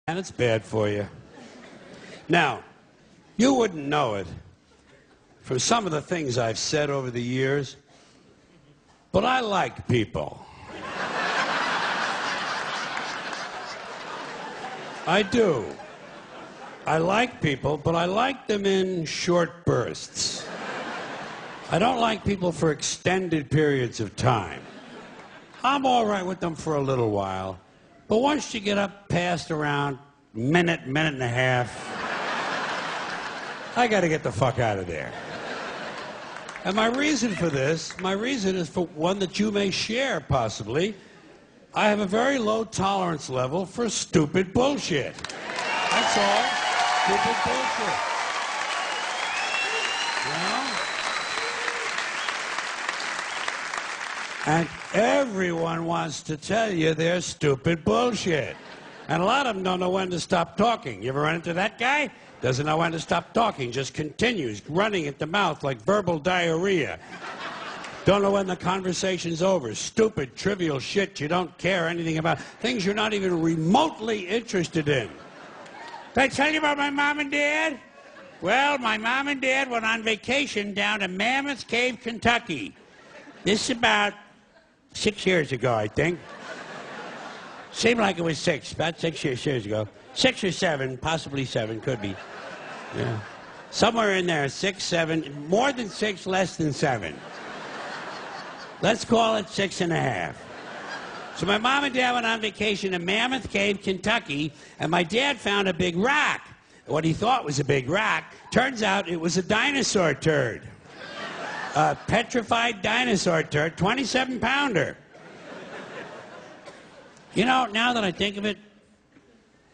And it's bad for you. Now, you wouldn't know it from some of the things I've said over the years, but I like people. I do. I like people, but I like them in short bursts. I don't like people for extended periods of time. I'm all right with them for a little while, but once you get up past around minute and a half, I got to get the fuck out of there. And my reason for this, my reason is for one that you may share, possibly. I have a very low tolerance level for stupid bullshit. That's all. Stupid bullshit. You know? And everyone wants to tell you their stupid bullshit. And a lot of them don't know when to stop talking. You ever run into that guy? Doesn't know when to stop talking, just continues running at the mouth like verbal diarrhea. Don't know when the conversation's over. Stupid, trivial shit you don't care anything about. Things you're not even remotely interested in. Did I tell you about my mom and dad? Well, my mom and dad went on vacation down to Mammoth Cave, Kentucky. This is about 6 years ago, I think. Seemed like it was six, about 6 years ago. 6 or 7, possibly 7, could be. Yeah. Somewhere in there, 6, 7, more than 6, less than 7. Let's call it 6.5. So my mom and dad went on vacation to Mammoth Cave, Kentucky, and my dad found a big rock. What he thought was a big rock, turns out it was a dinosaur turd. A petrified dinosaur turd, 27-pounder. You know, now that I think of it,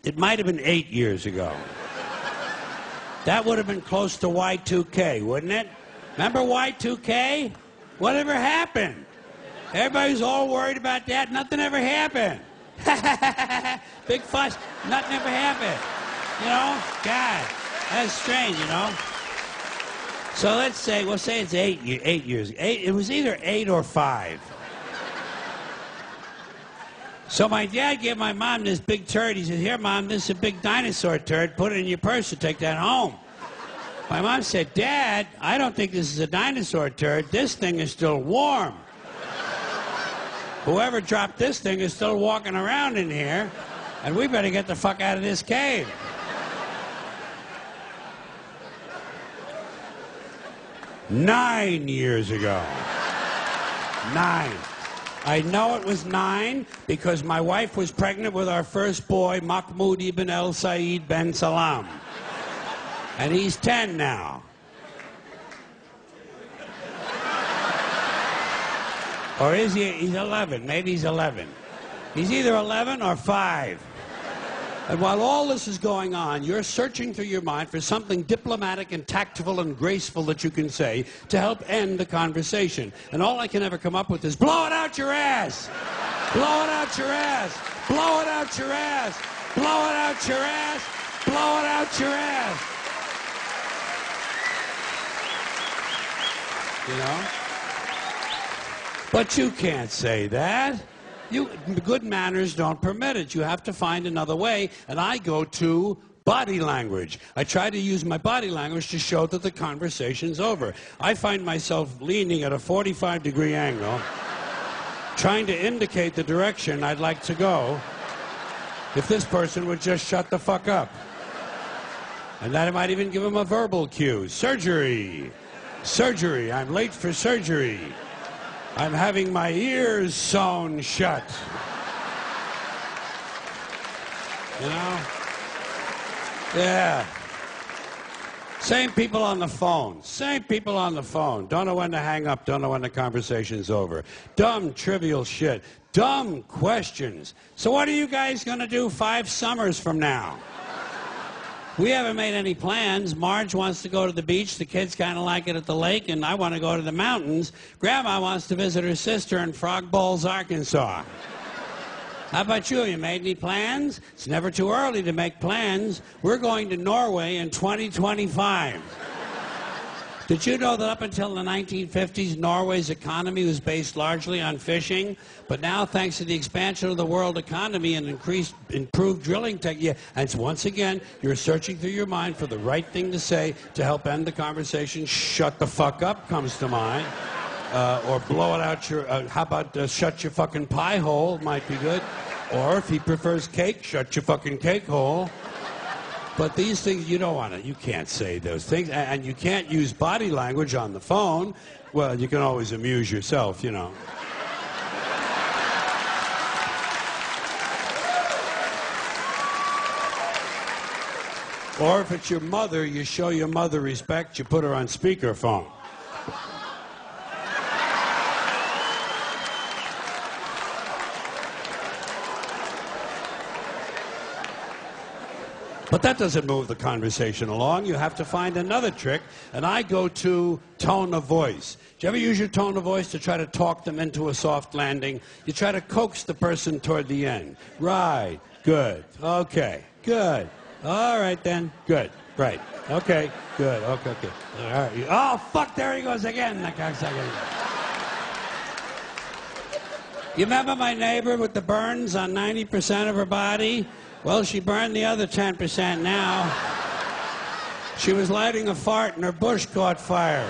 it might have been 8 years ago. That would have been close to Y2K, wouldn't it? Remember Y2K? Whatever happened? Everybody's all worried about that. Nothing ever happened. Big fuss. Nothing ever happened. You know? God, that's strange, you know? So let's say, we'll say it's 8 years. It was either 8 or 5. So my dad gave my mom this big turd. He said, "Here, Mom, this is a big dinosaur turd. Put it in your purse and take that home." My mom said, "Dad, I don't think this is a dinosaur turd. This thing is still warm. Whoever dropped this thing is still walking around in here, and we better get the fuck out of this cave." 9 years ago. 9. I know it was 9 because my wife was pregnant with our first boy, Mahmoud ibn El Said ben Salam. And he's 10 now. Or is he? He's 11. Maybe he's 11. He's either 11 or 5. And while all this is going on, you're searching through your mind for something diplomatic and tactful and graceful that you can say to help end the conversation. And all I can ever come up with is, blow it out your ass! Blow it out your ass! Blow it out your ass! Blow it out your ass! Blow it out your ass! You know? But you can't say that. Good manners don't permit it. You have to find another way, and I go to body language. I try to use my body language to show that the conversation's over. I find myself leaning at a 45-degree angle, trying to indicate the direction I'd like to go if this person would just shut the fuck up. And that I might even give him a verbal cue. Surgery. Surgery. I'm late for surgery. I'm having my ears sewn shut. You know? Yeah. Same people on the phone. Same people on the phone. Don't know when to hang up. Don't know when the conversation's over. Dumb, trivial shit. Dumb questions. So what are you guys going to do 5 summers from now? We haven't made any plans. Marge wants to go to the beach. The kids kind of like it at the lake, and I want to go to the mountains. Grandma wants to visit her sister in Frog Bowls, Arkansas. How about you? Have you made any plans? It's never too early to make plans. We're going to Norway in 2025. Did you know that up until the 1950s, Norway's economy was based largely on fishing? But now, thanks to the expansion of the world economy and improved drilling technique, and once again, you're searching through your mind for the right thing to say to help end the conversation. Shut the fuck up comes to mind. Or blow it out your, how about shut your fucking pie hole, might be good. Or if he prefers cake, shut your fucking cake hole. But these things, you don't want to, you can't say those things. And you can't use body language on the phone. Well, you can always amuse yourself, you know. Or if it's your mother, you show your mother respect, you put her on speakerphone. But that doesn't move the conversation along. You have to find another trick, and I go to tone of voice. Do you ever use your tone of voice to try to talk them into a soft landing? You try to coax the person toward the end. Right. Good. Okay. Good. All right, then. Good. Right. Okay. Good. Okay. Good. All right. Oh, fuck, there he goes again. That cocksucker. You remember my neighbor with the burns on 90% of her body? Well, she burned the other 10% now. She was lighting a fart and her bush caught fire.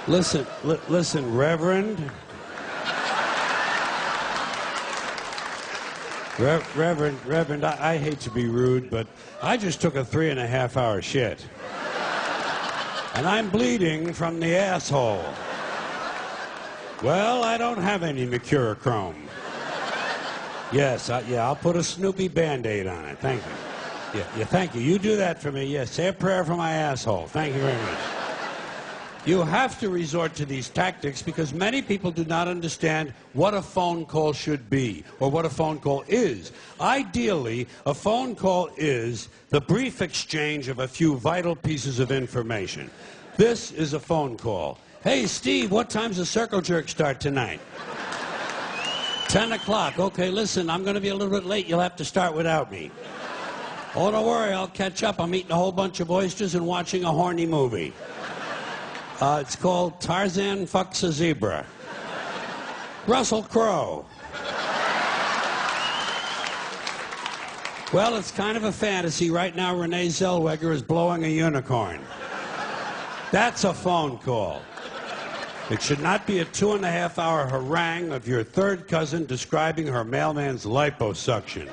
Listen, Reverend. Reverend, I hate to be rude, but I just took a 3.5-hour shit. And I'm bleeding from the asshole. Well, I don't have any mercurochrome. Yes, I'll put a Snoopy Band-Aid on it. Thank you. Yeah, thank you. You do that for me. Yes, say a prayer for my asshole. Thank you very much. You have to resort to these tactics because many people do not understand what a phone call should be or what a phone call is. Ideally, a phone call is the brief exchange of a few vital pieces of information. This is a phone call. Hey, Steve, what time's the circle jerk start tonight? 10 o'clock. Okay, listen, I'm going to be a little bit late. You'll have to start without me. Oh, don't worry, I'll catch up. I'm eating a whole bunch of oysters and watching a horny movie. It's called Tarzan Fucks a Zebra. Russell Crowe. Well, it's kind of a fantasy. Right now, Renee Zellweger is blowing a unicorn. That's a phone call. It should not be a 2.5-hour harangue of your third cousin describing her mailman's liposuction.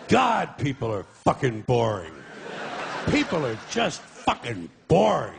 God, people are fucking boring. People are just fucking boring.